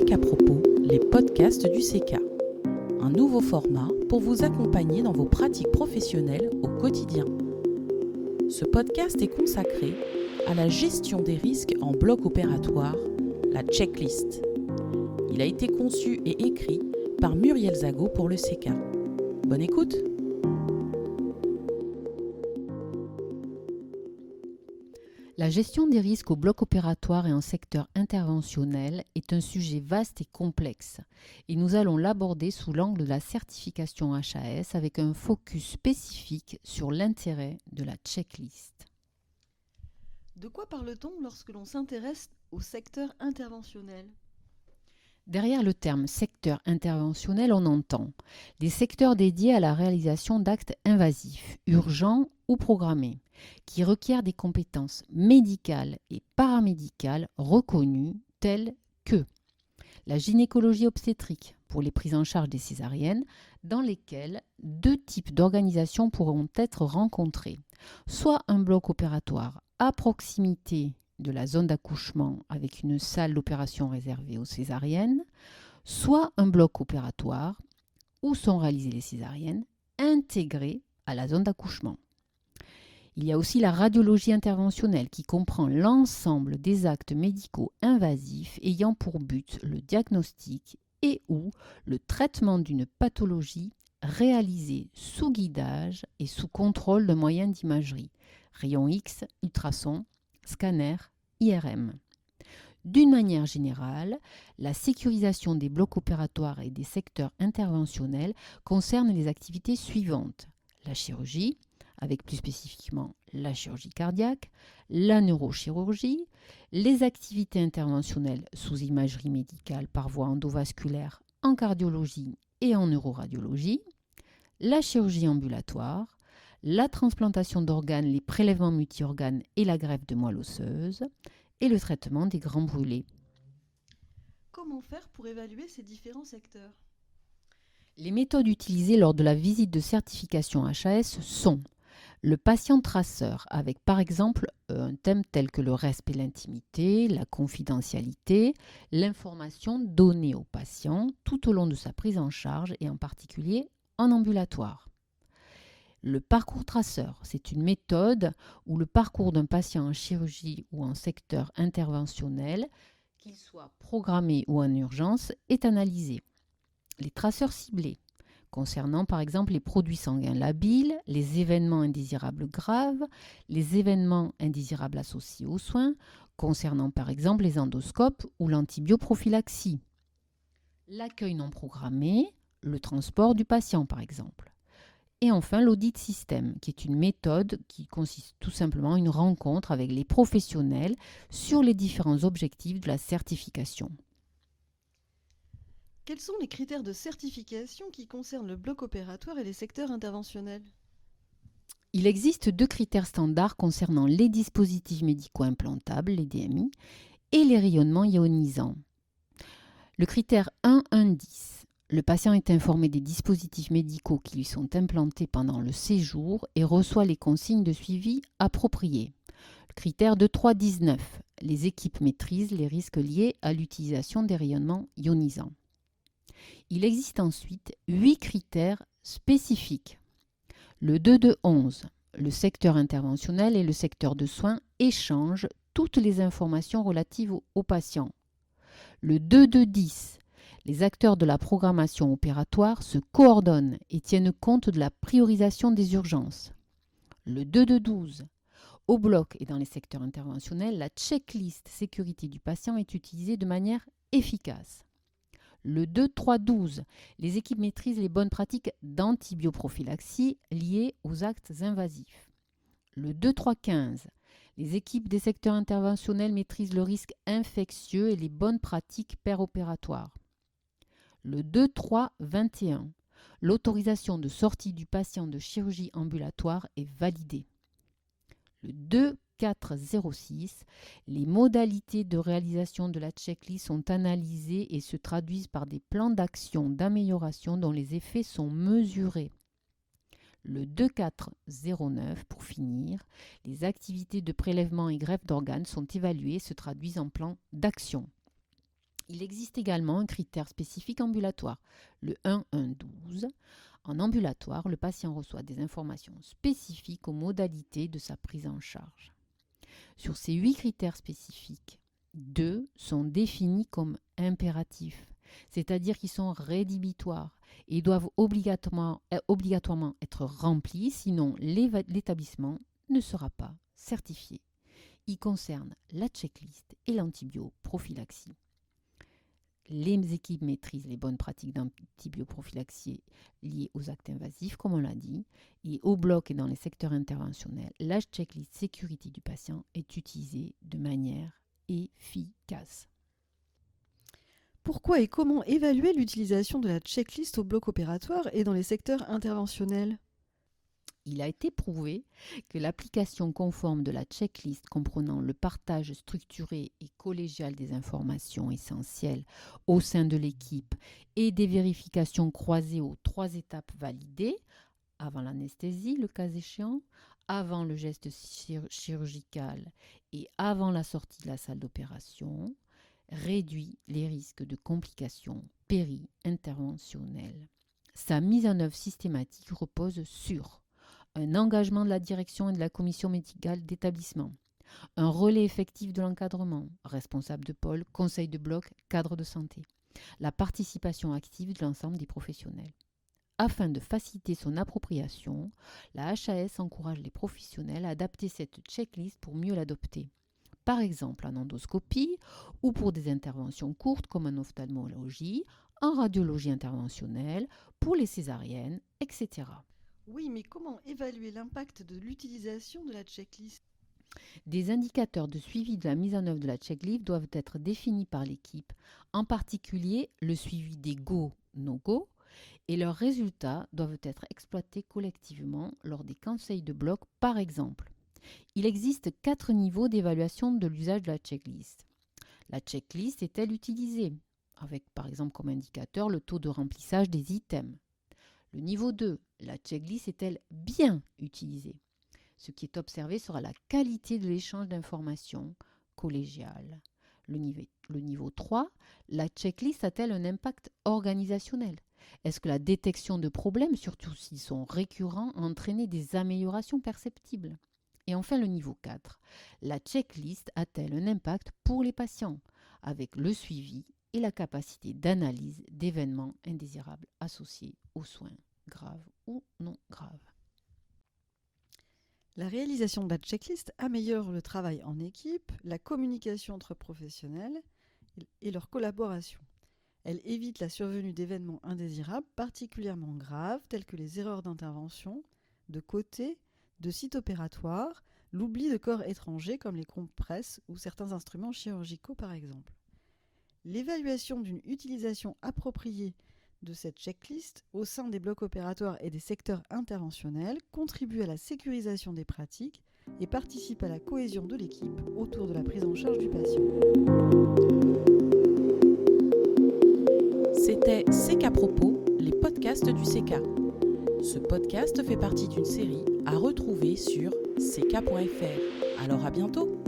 CECA Propos, les podcasts du CECA. Un nouveau format pour vous accompagner dans vos pratiques professionnelles au quotidien. Ce podcast est consacré à la gestion des risques en bloc opératoire, la checklist. Il a été conçu et écrit par Muriel Zago pour le CECA. Bonne écoute! La gestion des risques au bloc opératoire et en secteur interventionnel est un sujet vaste et complexe et nous allons l'aborder sous l'angle de la certification HAS avec un focus spécifique sur l'intérêt de la checklist. De quoi parle-t-on lorsque l'on s'intéresse au secteur interventionnel ? Derrière le terme secteur interventionnel, on entend des secteurs dédiés à la réalisation d'actes invasifs, urgents ou programmés, qui requièrent des compétences médicales et paramédicales reconnues telles que la gynécologie obstétrique pour les prises en charge des césariennes, dans lesquelles deux types d'organisations pourront être rencontrés, soit un bloc opératoire à proximité de la zone d'accouchement avec une salle d'opération réservée aux césariennes, soit un bloc opératoire où sont réalisées les césariennes intégrées à la zone d'accouchement. Il y a aussi la radiologie interventionnelle qui comprend l'ensemble des actes médicaux invasifs ayant pour but le diagnostic et ou le traitement d'une pathologie réalisée sous guidage et sous contrôle de moyens d'imagerie, rayons X, ultrasons, scanner, IRM. D'une manière générale, la sécurisation des blocs opératoires et des secteurs interventionnels concerne les activités suivantes. La chirurgie, avec plus spécifiquement la chirurgie cardiaque, la neurochirurgie, les activités interventionnelles sous imagerie médicale par voie endovasculaire en cardiologie et en neuroradiologie, la chirurgie ambulatoire, la transplantation d'organes, les prélèvements multi-organes et la greffe de moelle osseuse, et le traitement des grands brûlés. Comment faire pour évaluer ces différents secteurs ? Les méthodes utilisées lors de la visite de certification HAS sont le patient traceur, avec par exemple un thème tel que le respect de l'intimité, la confidentialité, l'information donnée au patient tout au long de sa prise en charge et en particulier en ambulatoire. Le parcours traceur, c'est une méthode où le parcours d'un patient en chirurgie ou en secteur interventionnel, qu'il soit programmé ou en urgence, est analysé. Les traceurs ciblés, concernant par exemple les produits sanguins labiles, les événements indésirables graves, les événements indésirables associés aux soins, concernant par exemple les endoscopes ou l'antibioprophylaxie. L'accueil non programmé, le transport du patient par exemple. Et enfin, l'audit système, qui est une méthode qui consiste tout simplement en une rencontre avec les professionnels sur les différents objectifs de la certification. Quels sont les critères de certification qui concernent le bloc opératoire et les secteurs interventionnels ? Il existe deux critères standards concernant les dispositifs médicaux implantables, les DMI, et les rayonnements ionisants. Le critère 1.1.10. Le patient est informé des dispositifs médicaux qui lui sont implantés pendant le séjour et reçoit les consignes de suivi appropriées. Le critère de 3.19. Les équipes maîtrisent les risques liés à l'utilisation des rayonnements ionisants. Il existe ensuite 8 critères spécifiques. Le 2.2.11. Le secteur interventionnel et le secteur de soins échangent toutes les informations relatives aux patients. Le 2.2.10. Les acteurs de la programmation opératoire se coordonnent et tiennent compte de la priorisation des urgences. Le 2.2.12. Au bloc et dans les secteurs interventionnels, la checklist sécurité du patient est utilisée de manière efficace. Le 2.3.12. Les équipes maîtrisent les bonnes pratiques d'antibioprophylaxie liées aux actes invasifs. Le 2.3.15. Les équipes des secteurs interventionnels maîtrisent le risque infectieux et les bonnes pratiques péropératoires. Le 2.3.21. L'autorisation de sortie du patient de chirurgie ambulatoire est validée. Le 2.4.06. Les modalités de réalisation de la checklist sont analysées et se traduisent par des plans d'action d'amélioration dont les effets sont mesurés. Le 2.4.09, pour finir, les activités de prélèvement et greffe d'organes sont évaluées et se traduisent en plan d'action. Il existe également un critère spécifique ambulatoire, le 1.1.12. En ambulatoire, le patient reçoit des informations spécifiques aux modalités de sa prise en charge. Sur ces 8 critères spécifiques, 2 sont définis comme impératifs, c'est-à-dire qu'ils sont rédhibitoires et doivent obligatoirement être remplis, sinon l'établissement ne sera pas certifié. Ils concernent la checklist et l'antibioprophylaxie. Les équipes maîtrisent les bonnes pratiques d'antibioprophylaxie liées aux actes invasifs, comme on l'a dit, et au bloc et dans les secteurs interventionnels, la checklist sécurité du patient est utilisée de manière efficace. Pourquoi et comment évaluer l'utilisation de la checklist au bloc opératoire et dans les secteurs interventionnels ? Il a été prouvé que l'application conforme de la checklist comprenant le partage structuré et collégial des informations essentielles au sein de l'équipe et des vérifications croisées aux 3 étapes validées, avant l'anesthésie, le cas échéant, avant le geste chirurgical et avant la sortie de la salle d'opération, réduit les risques de complications péri-interventionnelles. Sa mise en œuvre systématique repose sur un engagement de la direction et de la commission médicale d'établissement, un relais effectif de l'encadrement, responsable de pôle, conseil de bloc, cadre de santé, la participation active de l'ensemble des professionnels. Afin de faciliter son appropriation, la HAS encourage les professionnels à adapter cette checklist pour mieux l'adopter. Par exemple en endoscopie ou pour des interventions courtes comme en ophtalmologie, en radiologie interventionnelle, pour les césariennes, etc. Oui, mais comment évaluer l'impact de l'utilisation de la checklist ? Des indicateurs de suivi de la mise en œuvre de la checklist doivent être définis par l'équipe, en particulier le suivi des go, no-go, et leurs résultats doivent être exploités collectivement lors des conseils de bloc, par exemple. Il existe 4 niveaux d'évaluation de l'usage de la checklist. La checklist est-elle utilisée, avec par exemple comme indicateur le taux de remplissage des items. Le niveau 2, la checklist est-elle bien utilisée? Ce qui est observé sera la qualité de l'échange d'informations collégiales. Le niveau 3, la checklist a-t-elle un impact organisationnel? Est-ce que la détection de problèmes, surtout s'ils sont récurrents, a entraîné des améliorations perceptibles? Et enfin le niveau 4, la checklist a-t-elle un impact pour les patients, avec le suivi et la capacité d'analyse d'événements indésirables associés aux soins graves ou non graves? La réalisation de la checklist améliore le travail en équipe, la communication entre professionnels et leur collaboration. Elle évite la survenue d'événements indésirables particulièrement graves tels que les erreurs d'intervention, de côté, de site opératoire, l'oubli de corps étrangers comme les compresses ou certains instruments chirurgicaux par exemple. L'évaluation d'une utilisation appropriée de cette checklist au sein des blocs opératoires et des secteurs interventionnels contribue à la sécurisation des pratiques et participe à la cohésion de l'équipe autour de la prise en charge du patient. C'était CK Propos, les podcasts du CK. Ce podcast fait partie d'une série à retrouver sur ck.fr. Alors à bientôt!